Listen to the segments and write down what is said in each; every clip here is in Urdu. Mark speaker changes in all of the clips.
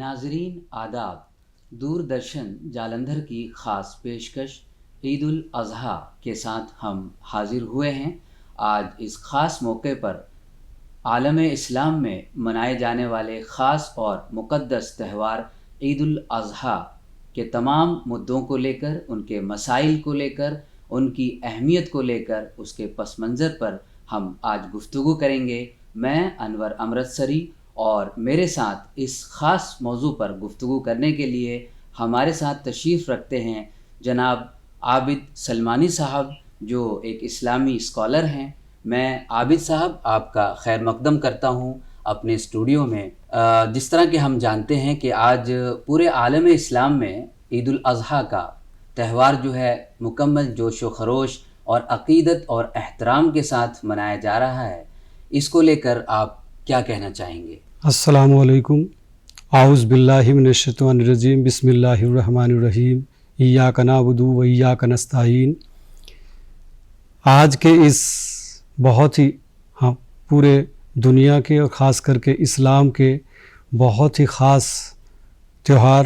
Speaker 1: ناظرین آداب، دوردرشن جالندھر کی خاص پیشکش عید الاضحیٰ کے ساتھ ہم حاضر ہوئے ہیں۔ آج اس خاص موقع پر عالم اسلام میں منائے جانے والے خاص اور مقدس تہوار عید الاضحیٰ کے تمام مدعوں کو لے کر، ان کے مسائل کو لے کر، ان کی اہمیت کو لے کر، اس کے پس منظر پر ہم آج گفتگو کریں گے۔ میں انور امرتسری اور میرے ساتھ اس خاص موضوع پر گفتگو کرنے کے لیے ہمارے ساتھ تشریف رکھتے ہیں جناب عابد سلمانی صاحب، جو ایک اسلامی اسکالر ہیں۔ میں عابد صاحب آپ کا خیر مقدم کرتا ہوں اپنے اسٹوڈیو میں۔ جس طرح کہ ہم جانتے ہیں کہ آج پورے عالم اسلام میں عید الاضحیٰ کا تہوار جو ہے مکمل جوش و خروش اور عقیدت اور احترام کے ساتھ منایا جا رہا ہے، اس کو لے کر آپ کیا کہنا چاہیں گے؟
Speaker 2: السلام علیکم، اعوذ باللہ من الشیطان الرجیم، بسم اللہ الرحمن الرحیم، ایاک نعبد و ایاک نستعین۔ آج کے اس بہت ہی پورے دنیا کے اور خاص کر کے اسلام کے بہت ہی خاص تہوار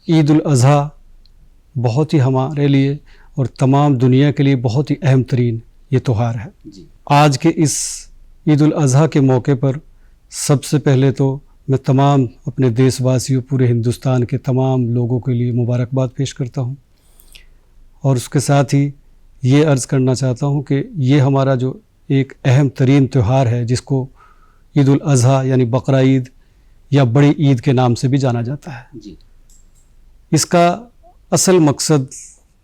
Speaker 2: عید الاضحیٰ بہت ہی ہمارے لیے اور تمام دنیا کے لیے بہت ہی اہم ترین یہ تہوار ہے۔ آج کے اس عید الاضحیٰ کے موقع پر سب سے پہلے تو میں تمام اپنے دیش واسیوں، پورے ہندوستان کے تمام لوگوں کے لیے مبارکباد پیش کرتا ہوں، اور اس کے ساتھ ہی یہ عرض کرنا چاہتا ہوں کہ یہ ہمارا جو ایک اہم ترین تہوار ہے، جس کو عید الاضحیٰ یعنی بقرہ عید یا بڑی عید کے نام سے بھی جانا جاتا ہے۔ اس کا اصل مقصد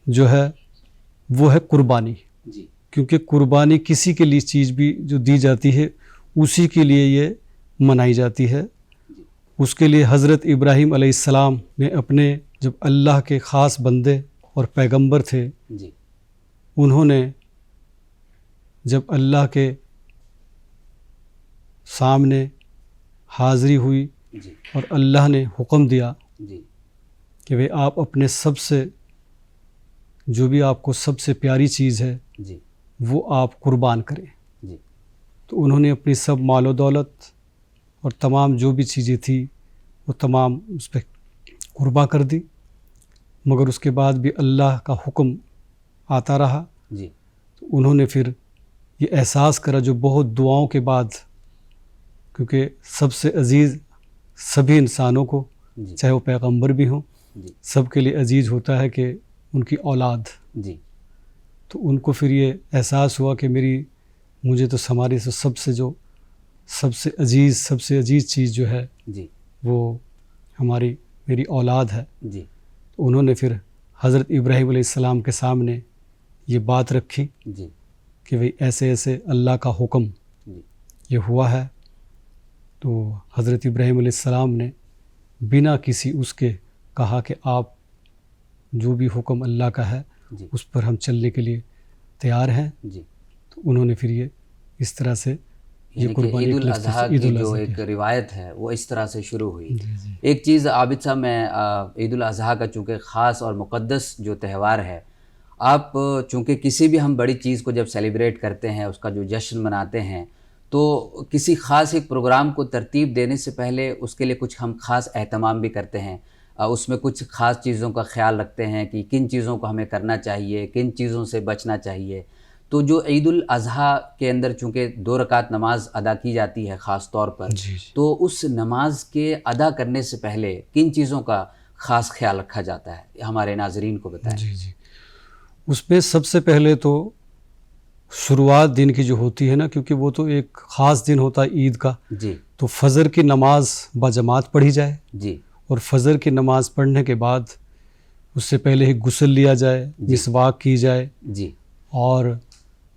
Speaker 2: جو ہے وہ ہے قربانی، کیونکہ قربانی کسی کے لیے چیز بھی جو دی جاتی ہے اسی کے لیے یہ منائی جاتی ہے۔ اس کے لیے حضرت ابراہیم علیہ السلام نے اپنے جب اللہ کے خاص بندے اور پیغمبر تھے، انہوں نے جب اللہ کے سامنے حاضری ہوئی اور اللہ نے حکم دیا کہ وہ آپ اپنے سب سے جو بھی آپ کو سب سے پیاری چیز ہے وہ آپ قربان کریں، تو انہوں نے اپنی سب مال و دولت اور تمام جو بھی چیزیں تھیں وہ تمام اس پہ قربان کر دی، مگر اس کے بعد بھی اللہ کا حکم آتا رہا۔ تو انہوں نے پھر یہ احساس کرا، جو بہت دعاؤں کے بعد، کیونکہ سب سے عزیز سبھی انسانوں کو، چاہے وہ پیغمبر بھی ہوں، سب کے لیے عزیز ہوتا ہے کہ ان کی اولاد، تو ان کو پھر یہ احساس ہوا کہ مجھے تو ہماری سب سے عزیز چیز جو ہے وہ میری اولاد ہے۔ تو انہوں نے پھر حضرت ابراہیم علیہ السلام کے سامنے یہ بات رکھی کہ بھئی ایسے ایسے اللہ کا حکم یہ ہوا ہے۔ تو حضرت ابراہیم علیہ السلام نے بنا کسی اس کے کہا کہ آپ جو بھی حکم اللہ کا ہے اس پر ہم چلنے کے لیے تیار ہیں۔ تو انہوں نے پھر یہ اس طرح سے یہ قربانی
Speaker 1: عید الاضحیٰ کی جو ایک روایت ہے وہ اس طرح سے شروع ہوئی۔ ایک چیز عابد صاحب، میں عید الاضحیٰ کا چونکہ خاص اور مقدس جو تہوار ہے، آپ چونکہ کسی بھی ہم بڑی چیز کو جب سیلیبریٹ کرتے ہیں، اس کا جو جشن مناتے ہیں، تو کسی خاص ایک پروگرام کو ترتیب دینے سے پہلے اس کے لیے کچھ ہم خاص اہتمام بھی کرتے ہیں، اس میں کچھ خاص چیزوں کا خیال رکھتے ہیں کہ کن چیزوں کو ہمیں کرنا چاہیے، کن چیزوں سے بچنا چاہیے۔ تو جو عید الاضحیٰ کے اندر چونکہ 2 رکعت نماز ادا کی جاتی ہے خاص طور پر، تو اس نماز کے ادا کرنے سے پہلے کن چیزوں کا خاص خیال رکھا جاتا ہے، ہمارے ناظرین کو بتائیں۔
Speaker 2: اس میں سب سے پہلے تو شروعات دن کی جو ہوتی ہے نا، کیونکہ وہ تو ایک خاص دن ہوتا ہے عید کا، تو فجر کی نماز باجماعت پڑھی جائے، اور فجر کی نماز پڑھنے کے بعد اس سے پہلے ہی غسل لیا جائے، مسواک کی جائے، اور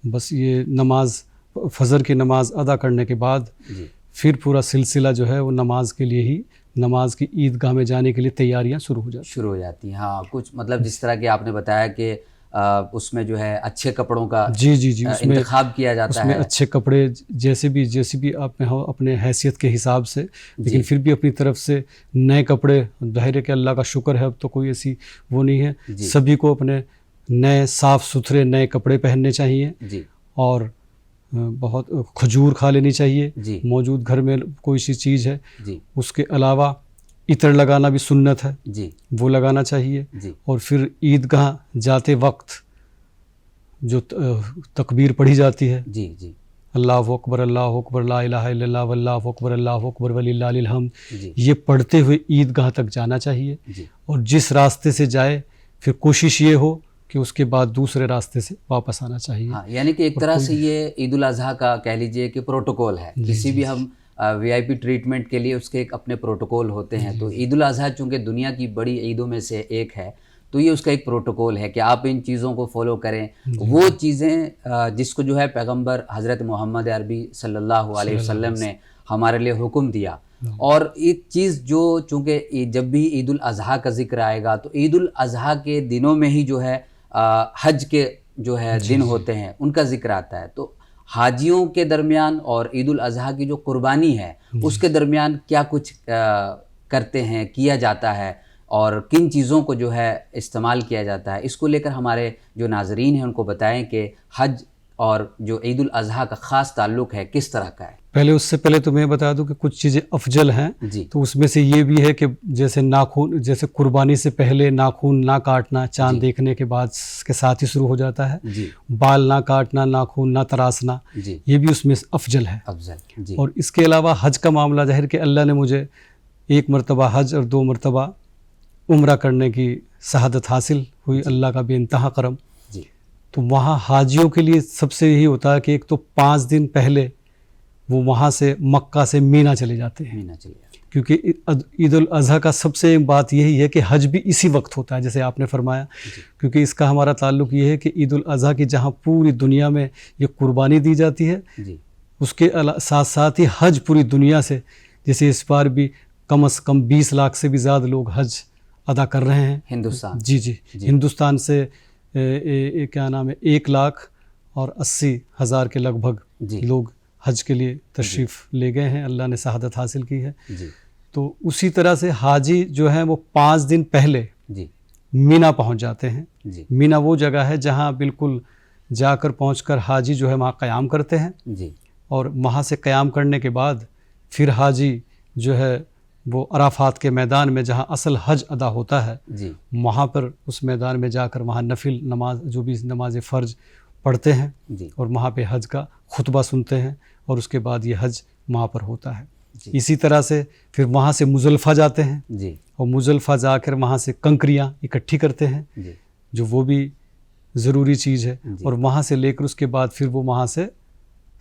Speaker 2: بس یہ نماز فجر کی نماز ادا کرنے کے بعد پھر پورا سلسلہ جو ہے وہ نماز کے لیے ہی، نماز کی عیدگاہ میں جانے کے لیے تیاریاں شروع ہو جاتی ہیں۔
Speaker 1: ہاں، کچھ مطلب جس طرح کہ آپ نے بتایا کہ اس میں جو ہے اچھے کپڑوں کا انتخاب کیا جاتا ہے،
Speaker 2: اس میں اچھے کپڑے جیسے بھی آپ میں ہو اپنے حیثیت کے حساب سے، لیکن پھر بھی اپنی طرف سے نئے کپڑے، ظاہر ہے کہ اللہ کا شکر ہے اب تو کوئی ایسی وہ نہیں ہے، سبھی کو اپنے نئے صاف ستھرے نئے کپڑے پہننے چاہیے، اور بہت کھجور کھا لینی چاہیے
Speaker 1: جی
Speaker 2: موجود گھر میں کوئی سی چیز ہے.
Speaker 1: جی
Speaker 2: اس کے علاوہ عطر لگانا بھی سنت ہے,
Speaker 1: جی
Speaker 2: وہ لگانا چاہیے.
Speaker 1: جی
Speaker 2: اور پھر عیدگاہ جاتے وقت جو تکبیر پڑھی جاتی ہے,
Speaker 1: جی جی
Speaker 2: اللہ اکبر لا الہ الا اللہ واللہ اکبر وللہ الحمد,
Speaker 1: جی
Speaker 2: یہ پڑھتے ہوئے عیدگاہ تک جانا چاہیے.
Speaker 1: جی
Speaker 2: اور جس راستے سے جائے پھر کوشش یہ ہو کہ اس کے بعد دوسرے راستے سے واپس آنا چاہیے.
Speaker 1: ہاں, یعنی کہ ایک طرح سے یہ عید الاضحیٰ کا کہہ لیجئے کہ پروٹوکول ہے. کسی بھی ہم وی آئی پی ٹریٹمنٹ کے لیے اس کے ایک اپنے پروٹوکول ہوتے ہیں. تو عید الاضحیٰ چونکہ دنیا کی بڑی عیدوں میں سے ایک ہے, تو یہ اس کا ایک پروٹوکول ہے کہ آپ ان چیزوں کو فالو کریں. وہ چیزیں جس کو جو ہے پیغمبر حضرت محمد عربی صلی اللہ علیہ وسلم نے ہمارے لیے حکم دیا. اور ایک چیز جو چونکہ جب بھی عید الاضحیٰ کا ذکر آئے گا تو عید الاضحیٰ کے دنوں میں ہی جو ہے حج کے جو ہے دن ہوتے ہیں, ان کا ذکر آتا ہے. تو حاجیوں کے درمیان اور عید الاضحیٰ کی جو قربانی ہے اس کے درمیان کیا کچھ کرتے ہیں, کیا جاتا ہے, اور کن چیزوں کو جو ہے استعمال کیا جاتا ہے, اس کو لے کر ہمارے جو ناظرین ہیں ان کو بتائیں کہ حج اور جو عید الاضحیٰ کا خاص تعلق ہے کس طرح کا ہے.
Speaker 2: پہلے اس سے پہلے تو میں بتا دوں کہ کچھ چیزیں افضل ہیں.
Speaker 1: جی
Speaker 2: تو اس میں سے یہ بھی ہے کہ جیسے ناخون, جیسے قربانی سے پہلے ناخون نہ کاٹنا, چاند دیکھنے کے بعد کے ساتھ ہی شروع ہو جاتا ہے.
Speaker 1: جی
Speaker 2: بال نہ کاٹنا, ناخون نہ تراشنا,
Speaker 1: جی
Speaker 2: یہ بھی اس میں افضل ہے.
Speaker 1: افضل. جی
Speaker 2: اور اس کے علاوہ حج کا معاملہ ظاہر کہ اللہ نے مجھے 1 مرتبہ حج اور 2 مرتبہ عمرہ کرنے کی شہادت حاصل ہوئی, اللہ کا بے انتہا کرم.
Speaker 1: جی
Speaker 2: تو وہاں حاجیوں کے لیے سب سے یہی ہوتا ہے کہ ایک تو 5 دن پہلے وہ وہاں سے مکہ سے مینا چلے جاتے ہیں,
Speaker 1: مینا چلے جاتے ہیں.
Speaker 2: کیونکہ عید الاضحیٰ کا سب سے بات یہی ہے کہ حج بھی اسی وقت ہوتا ہے جیسے آپ نے فرمایا. کیونکہ اس کا ہمارا تعلق یہ ہے کہ عید الاضحیٰ کی جہاں پوری دنیا میں یہ قربانی دی جاتی ہے,
Speaker 1: جی
Speaker 2: اس کے ساتھ ساتھ ہی حج پوری دنیا سے, جیسے اس بار بھی کم از کم 20 لاکھ سے بھی زیادہ لوگ حج ادا کر رہے ہیں
Speaker 1: ہندوستان.
Speaker 2: جی جی ہندوستان سے کیا نام ہے 1,80,000 کے لگ بھگ لوگ حج کے لیے تشریف لے گئے ہیں, اللہ نے شہادت حاصل کی ہے.
Speaker 1: جی
Speaker 2: تو اسی طرح سے حاجی جو ہیں وہ 5 دن پہلے
Speaker 1: جی
Speaker 2: مینا پہنچ جاتے ہیں.
Speaker 1: جی
Speaker 2: مینا وہ جگہ ہے جہاں بالکل جا کر پہنچ کر حاجی جو ہے وہاں قیام کرتے ہیں.
Speaker 1: جی
Speaker 2: اور وہاں سے قیام کرنے کے بعد پھر حاجی جو ہے وہ عرفات کے میدان میں جہاں اصل حج ادا ہوتا ہے,
Speaker 1: جی
Speaker 2: وہاں پر اس میدان میں جا کر وہاں نفل نماز جو بھی نماز فرض پڑھتے ہیں,
Speaker 1: جی
Speaker 2: اور وہاں پہ حج کا خطبہ سنتے ہیں, اور اس کے بعد یہ حج وہاں پر ہوتا ہے.
Speaker 1: جی
Speaker 2: اسی طرح سے پھر وہاں سے مزدلفہ جاتے ہیں,
Speaker 1: جی
Speaker 2: اور مزدلفہ جا کر وہاں سے کنکریاں اکٹھی کرتے ہیں,
Speaker 1: جی
Speaker 2: جو وہ بھی ضروری چیز ہے.
Speaker 1: جی
Speaker 2: اور وہاں سے لے کر اس کے بعد پھر وہ وہاں سے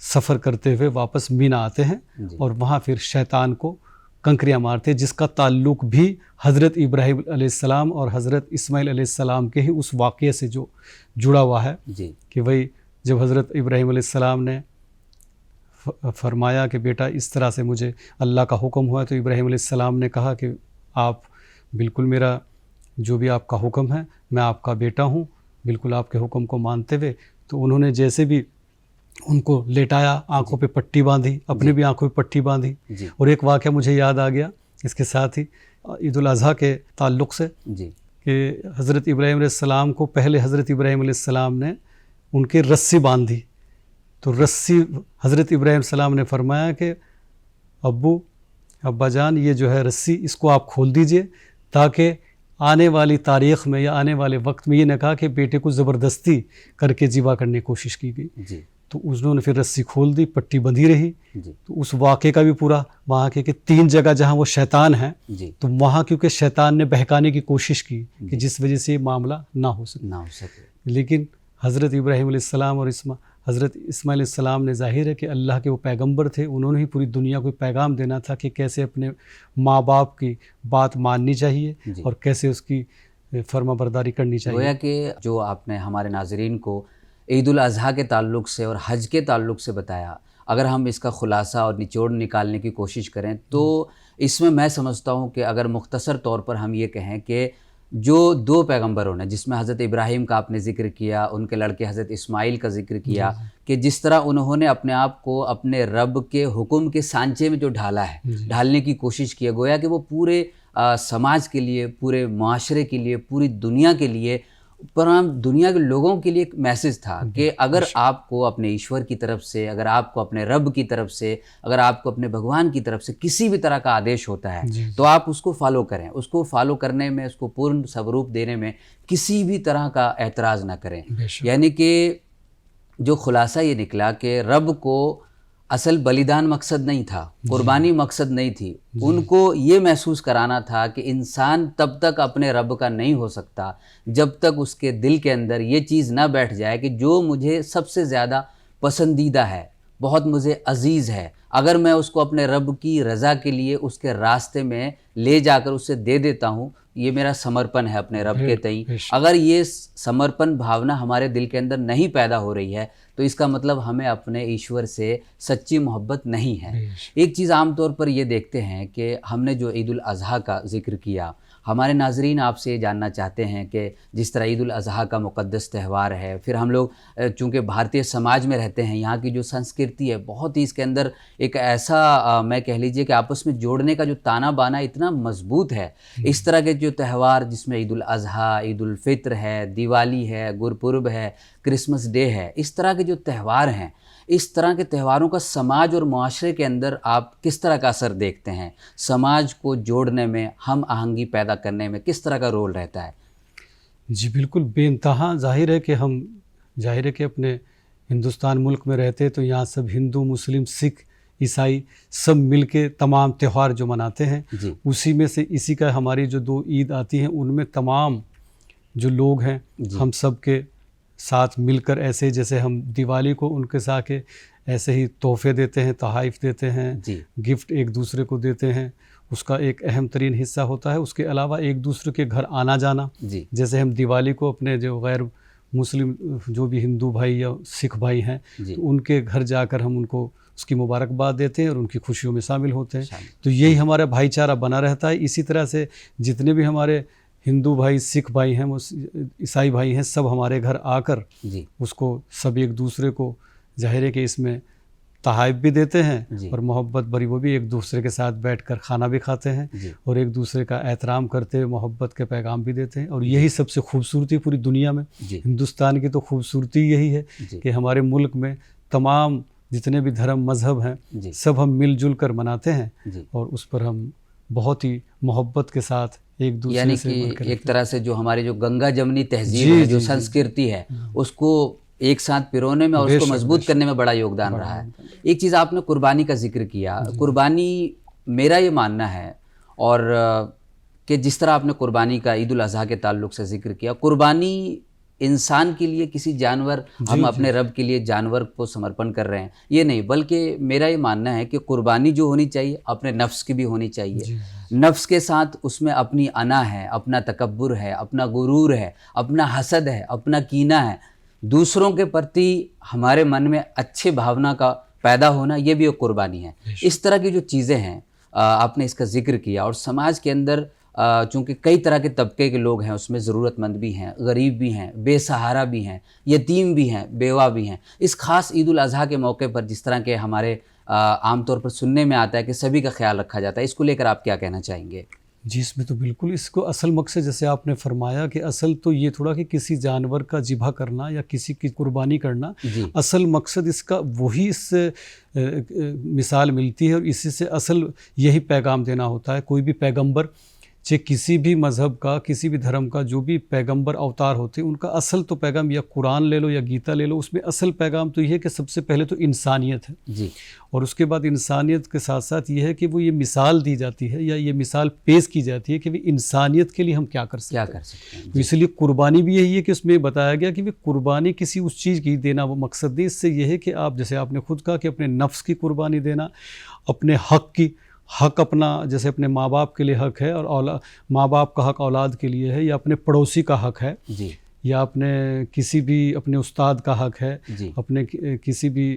Speaker 2: سفر کرتے ہوئے واپس مینا آتے ہیں,
Speaker 1: جی
Speaker 2: اور وہاں پھر شیطان کو کنکریاں مارتے ہیں, جس کا تعلق بھی حضرت ابراہیم علیہ السلام اور حضرت اسماعیل علیہ السلام کے ہی اس واقعے سے جو جڑا ہوا ہے.
Speaker 1: جی
Speaker 2: کہ وہی جب حضرت ابراہیم علیہ السلام نے فرمایا کہ بیٹا اس طرح سے مجھے اللہ کا حکم ہوا, تو ابراہیم علیہ السلام نے کہا کہ آپ بالکل میرا جو بھی آپ کا حکم ہے, میں آپ کا بیٹا ہوں, بالکل آپ کے حکم کو مانتے ہوئے. تو انہوں نے جیسے بھی ان کو لیٹایا, آنکھوں پہ پٹی باندھی, اپنے بھی آنکھوں پہ پٹی باندھی.
Speaker 1: جی
Speaker 2: اور ایک واقعہ مجھے یاد آ گیا اس کے ساتھ ہی عید الاضحیٰ کے تعلق سے,
Speaker 1: جی
Speaker 2: کہ حضرت ابراہیم علیہ السلام کو پہلے حضرت ابراہیم علیہ السلام نے ان کے رسی باندھی. تو رسی حضرت ابراہیم علیہ السلام نے فرمایا کہ ابا جان یہ جو ہے رسی اس کو آپ کھول دیجئے, تاکہ آنے والی تاریخ میں یا آنے والے وقت میں یہ نہ کہا کہ بیٹے کو زبردستی کر کے ذبح کرنے کی کوشش کی گئی.
Speaker 1: جی
Speaker 2: تو انہوں نے پھر رسی کھول دی, پٹی بندھی رہی.
Speaker 1: جی
Speaker 2: تو اس واقعے کا بھی پورا وہاں کے کہ 3 جگہ جہاں وہ شیطان ہیں,
Speaker 1: جی
Speaker 2: تو وہاں کیونکہ شیطان نے بہکانے کی کوشش کی کہ جس وجہ سے یہ معاملہ نہ ہو سکے.
Speaker 1: نہ ہو سکے.
Speaker 2: لیکن حضرت ابراہیم علیہ السلام اور حضرت اسماعیل علیہ السلام نے ظاہر ہے کہ اللہ کے وہ پیغمبر تھے, انہوں نے ہی پوری دنیا کو پیغام دینا تھا کہ کیسے اپنے ماں باپ کی بات ماننی چاہیے اور کیسے اس کی فرما برداری کرنی چاہیے.
Speaker 1: گویا کہ جو آپ نے ہمارے ناظرین کو عید الاضحیٰ کے تعلق سے اور حج کے تعلق سے بتایا, اگر ہم اس کا خلاصہ اور نچوڑ نکالنے کی کوشش کریں تو اس میں سمجھتا ہوں کہ اگر مختصر طور پر ہم یہ کہیں کہ جو 2 پیغمبروں نے, جس میں حضرت ابراہیم کا آپ نے ذکر کیا, ان کے لڑکے حضرت اسماعیل کا ذکر کیا, کہ جس طرح انہوں نے اپنے آپ کو اپنے رب کے حکم کے سانچے میں جو ڈھالا ہے, ڈھالنے کی کوشش کی ہے, گویا کہ وہ پورے سماج کے لیے, پورے معاشرے کے لیے, پوری دنیا کے لیے تمام دنیا کے لوگوں کے لیے ایک میسج تھا کہ اگر آپ کو اپنے ایشور کی طرف سے، اگر آپ کو اپنے رب کی طرف سے، اگر آپ کو اپنے بھگوان کی طرف سے کسی بھی طرح کا آدیش ہوتا ہے تو آپ اس کو فالو کریں، اس کو فالو کرنے میں، اس کو پورن سوروپ دینے میں کسی بھی طرح کا اعتراض نہ کریں. یعنی کہ جو خلاصہ یہ نکلا کہ رب کو اصل بلیدان مقصد نہیں تھا، قربانی مقصد نہیں تھی. ان کو یہ محسوس کرانا تھا کہ انسان تب تک اپنے رب کا نہیں ہو سکتا جب تک اس کے دل کے اندر یہ چیز نہ بیٹھ جائے کہ جو مجھے سب سے زیادہ پسندیدہ ہے، بہت مجھے عزیز ہے، اگر میں اس کو اپنے رب کی رضا کے لیے اس کے راستے میں لے جا کر اسے دے دیتا ہوں، یہ میرا سمرپن ہے اپنے رب کے تئیں. اگر یہ سمرپن بھاونا ہمارے دل کے اندر نہیں پیدا ہو رہی ہے تو اس کا مطلب ہمیں اپنے ایشور سے سچی محبت نہیں ہے. ایک چیز عام طور پر یہ دیکھتے ہیں کہ ہم نے جو عید الاضحیٰ کا ذکر کیا، ہمارے ناظرین آپ سے یہ جاننا چاہتے ہیں کہ جس طرح عید الاضحیٰ کا مقدس تہوار ہے، پھر ہم لوگ چونکہ بھارتیہ سماج میں رہتے ہیں، یہاں کی جو سنسکرتی ہے بہت ہی اس کے اندر ایک ایسا میں کہہ لیجئے کہ آپس میں جوڑنے کا جو تانا بانا اتنا مضبوط ہے. اس طرح کے جو تہوار جس میں عید الاضحیٰ، عید الفطر ہے، دیوالی ہے، گرپرب ہے، کرسمس ڈے ہے، اس طرح کے جو تہوار ہیں، اس طرح کے تہواروں کا سماج اور معاشرے کے اندر آپ کس طرح کا اثر دیکھتے ہیں؟ سماج کو جوڑنے میں، ہم آہنگی پیدا کرنے میں کس طرح کا رول رہتا ہے؟
Speaker 2: جی بالکل بے انتہا ظاہر ہے کہ اپنے ہندوستان ملک میں رہتے تو یہاں سب ہندو، مسلم، سکھ، عیسائی سب مل کے تمام تہوار جو مناتے ہیں، اسی میں سے اسی کا ہماری جو 2 عید آتی ہیں ان میں تمام جو لوگ ہیں ہم سب کے ساتھ مل کر ایسے جیسے ہم دیوالی کو ان کے ساتھ کے ایسے ہی تحفے دیتے ہیں، تحائف دیتے ہیں، گفٹ ایک دوسرے کو دیتے ہیں، اس کا ایک اہم ترین حصہ ہوتا ہے. اس کے علاوہ ایک دوسرے کے گھر آنا جانا، جیسے ہم دیوالی کو اپنے جو غیر مسلم جو بھی ہندو بھائی یا سکھ بھائی ہیں تو ان کے گھر جا کر ہم ان کو اس کی مبارکباد دیتے ہیں اور ان کی خوشیوں میں شامل ہوتے ہیں. تو یہی ہمارا بھائی چارہ بنا رہتا ہے. اسی طرح سے جتنے بھی ہمارے ہندو بھائی، سکھ بھائی ہیں، عیسائی بھائی ہیں، سب ہمارے گھر آ کر اس کو سب ایک دوسرے کو ظاہر ہے کہ اس میں تحائف بھی دیتے ہیں اور محبت بری وہ بھی ایک دوسرے کے ساتھ بیٹھ کر کھانا بھی کھاتے ہیں اور ایک دوسرے کا احترام کرتے ہوئے محبت کے پیغام بھی دیتے ہیں. اور یہی سب سے خوبصورتی پوری دنیا میں، ہندوستان کی تو خوبصورتی یہی ہے کہ ہمارے ملک میں تمام جتنے بھی دھرم مذہب ہیں سب ہم مل جل کر مناتے ہیں اور اس پر ہم بہت ہی محبت کے ساتھ ایک دوسرے سے
Speaker 1: یعنی کہ ایک طرح سے جو ہماری جو گنگا جمنی تہذیب ہے، جو سنسکرتی ہے، اس کو ایک ساتھ پیرونے میں اور اس کو مضبوط کرنے میں بڑا یوگدان رہا ہے. ایک چیز آپ نے قربانی کا ذکر کیا. قربانی میرا یہ ماننا ہے اور کہ جس طرح آپ نے قربانی کا عید الاضحیٰ کے تعلق سے ذکر کیا، قربانی انسان کے لیے کسی جانور، ہم اپنے رب کے لیے جانور کو سمرپن کر رہے ہیں یہ نہیں، بلکہ میرا یہ ماننا ہے کہ قربانی جو ہونی چاہیے اپنے نفس کی بھی ہونی چاہیے. نفس کے ساتھ اس میں اپنی انا ہے، اپنا تکبر ہے، اپنا غرور ہے، اپنا حسد ہے، اپنا کینہ ہے، دوسروں کے پرتی ہمارے من میں اچھے بھاونا کا پیدا ہونا، یہ بھی ایک قربانی ہے. اس طرح کی جو چیزیں ہیں آپ نے اس کا ذکر کیا. اور سماج کے اندر چونکہ کئی طرح کے طبقے کے لوگ ہیں، اس میں ضرورت مند بھی ہیں، غریب بھی ہیں، بے سہارا بھی ہیں، یتیم بھی ہیں، بیوہ بھی ہیں. اس خاص عید الاضحیٰ کے موقع پر جس طرح کے ہمارے عام طور پر سننے میں آتا ہے کہ سبھی کا خیال رکھا جاتا ہے، اس کو لے کر آپ کیا کہنا چاہیں گے؟
Speaker 2: جی اس میں تو بالکل اس کو اصل مقصد جیسے آپ نے فرمایا کہ اصل تو یہ تھوڑا کہ کسی جانور کا ذبح کرنا یا کسی کی قربانی کرنا، اصل مقصد اس کا وہی اس سے مثال ملتی ہے اور اسی سے اصل یہی پیغام دینا ہوتا ہے. کوئی بھی پیغمبر چاہے کسی بھی مذہب کا، کسی بھی دھرم کا، جو بھی پیغمبر اوتار ہوتے ہیں ان کا اصل تو پیغام، یا قرآن لے لو یا گیتا لے لو، اس میں اصل پیغام تو یہ ہے کہ سب سے پہلے تو انسانیت ہے اور اس کے بعد انسانیت کے ساتھ ساتھ یہ ہے کہ وہ یہ مثال دی جاتی ہے یا یہ مثال پیش کی جاتی ہے کہ وہ انسانیت کے لیے ہم کیا کر سکتے ہیں. تو اس لیے قربانی بھی یہی ہے کہ اس میں بتایا گیا کہ وہ قربانی کسی اس چیز کی دینا وہ مقصد نہیں. اس سے یہ ہے کہ آپ جیسے آپ نے خود کہا کہ اپنے نفس کی قربانی دینا، اپنے حق اپنا جیسے اپنے ماں باپ کے لیے حق ہے اور ماں باپ کا حق اولاد کے لیے ہے، یا اپنے پڑوسی کا حق ہے، یا اپنے کسی بھی اپنے استاد کا حق ہے، اپنے کسی بھی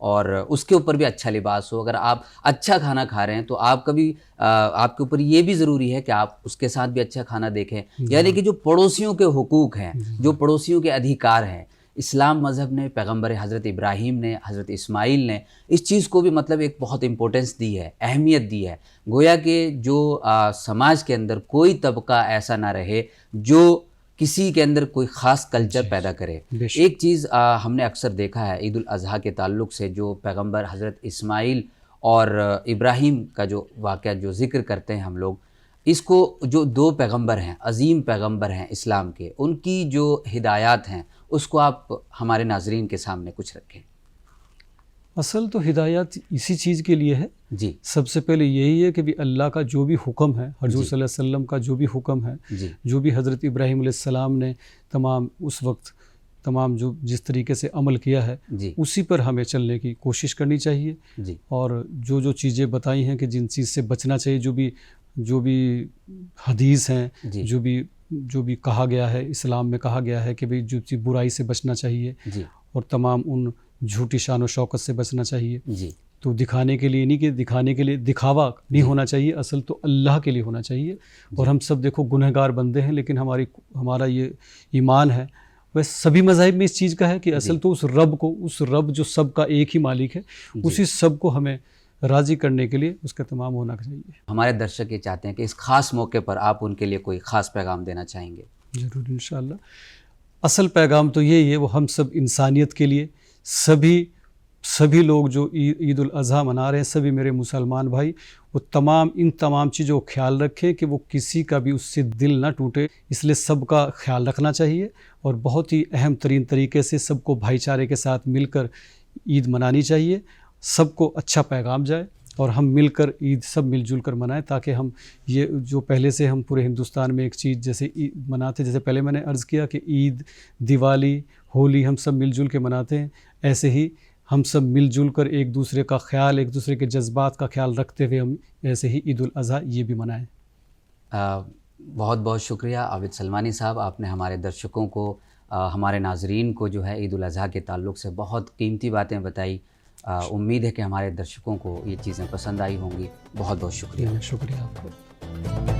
Speaker 1: اور اس کے اوپر بھی اچھا لباس ہو. اگر آپ اچھا کھانا کھا رہے ہیں تو آپ کبھی آپ کے اوپر یہ بھی ضروری ہے کہ آپ اس کے ساتھ بھی اچھا کھانا دیکھیں. یعنی کہ جو پڑوسیوں کے حقوق ہیں, جو پڑوسیوں کے ادھیکار ہیں, اسلام مذہب نے, پیغمبر حضرت ابراہیم نے, حضرت اسماعیل نے اس چیز کو بھی مطلب ایک بہت امپورٹنس دی ہے, اہمیت دی ہے. گویا کہ جو سماج کے اندر کوئی طبقہ ایسا نہ رہے جو کسی کے اندر کوئی خاص کلچر پیدا کرے. ایک چیز ہم نے اکثر دیکھا ہے عید الاضحیٰ کے تعلق سے, جو پیغمبر حضرت اسماعیل اور ابراہیم کا جو واقعہ جو ذکر کرتے ہیں ہم لوگ, اس کو جو دو پیغمبر ہیں, عظیم پیغمبر ہیں اسلام کے, ان کی جو ہدایات ہیں اس کو آپ ہمارے ناظرین کے سامنے کچھ رکھیں.
Speaker 2: اصل تو ہدایت اسی چیز کے لیے ہے
Speaker 1: جی.
Speaker 2: سب سے پہلے یہی ہے کہ بھی اللہ کا جو بھی حکم ہے, حضور صلی اللہ علیہ وسلم کا جو بھی حکم ہے, جو بھی حضرت ابراہیم علیہ السلام نے اس وقت تمام جو جس طریقے سے عمل کیا ہے, اسی پر ہمیں چلنے کی کوشش کرنی چاہیے. اور جو چیزیں بتائی ہیں کہ جن چیز سے بچنا چاہیے, جو بھی حدیث ہیں, جو بھی کہا گیا ہے, اسلام میں کہا گیا ہے کہ بھئی جو چیز برائی سے بچنا چاہیے اور تمام ان جھوٹی شان و شوکت سے بچنا چاہیے. تو دکھانے کے لیے نہیں, کہ دکھانے کے لیے دکھاوا نہیں ہونا چاہیے, اصل تو اللہ کے لیے ہونا چاہیے. اور ہم سب دیکھو گنہگار بندے ہیں, لیکن ہمارا یہ ایمان ہے وہ سبھی مذاہب میں اس چیز کا ہے کہ اصل تو اس رب جو سب کا ایک ہی مالک ہے, اسی سب کو ہمیں راضی کرنے کے لیے اس کا تمام ہونا چاہیے.
Speaker 1: ہمارے درشک یہ چاہتے ہیں کہ اس خاص موقع پر آپ ان کے لیے کوئی خاص پیغام دینا چاہیں گے.
Speaker 2: ضرور, انشاءاللہ. اصل پیغام تو یہی ہے, وہ ہم سب انسانیت کے لیے, سبھی لوگ جو عید الاضحیٰ منا رہے ہیں, سبھی میرے مسلمان بھائی, وہ ان تمام چیزوں کا خیال رکھیں کہ وہ کسی کا بھی اس سے دل نہ ٹوٹے. اس لیے سب کا خیال رکھنا چاہیے اور بہت ہی اہم ترین طریقے سے سب کو بھائی چارے کے ساتھ مل کر عید منانی چاہیے. سب کو اچھا پیغام جائے اور ہم مل کر عید سب مل جل کر منائیں, تاکہ ہم یہ جو پہلے سے ہم پورے ہندوستان میں ایک چیز جیسے عید مناتے, جیسے پہلے میں نے عرض کیا کہ عید, دیوالی, ہولی ہم سب مل جل کے مناتے ہیں, ایسے ہی ہم سب مل جل کر ایک دوسرے کا خیال, ایک دوسرے کے جذبات کا خیال رکھتے ہوئے ہم ایسے ہی عید الاضحیٰ یہ بھی منائیں.
Speaker 1: بہت بہت شکریہ عابد سلمانی صاحب, آپ نے ہمارے درشکوں کو, ہمارے ناظرین کو جو ہے عید الاضحیٰ کے تعلق سے بہت قیمتی باتیں بتائی. امید ہے کہ ہمارے درشکوں کو یہ چیزیں پسند آئی ہوں گی. بہت بہت شکریہ.
Speaker 2: شکریہ آپ کو.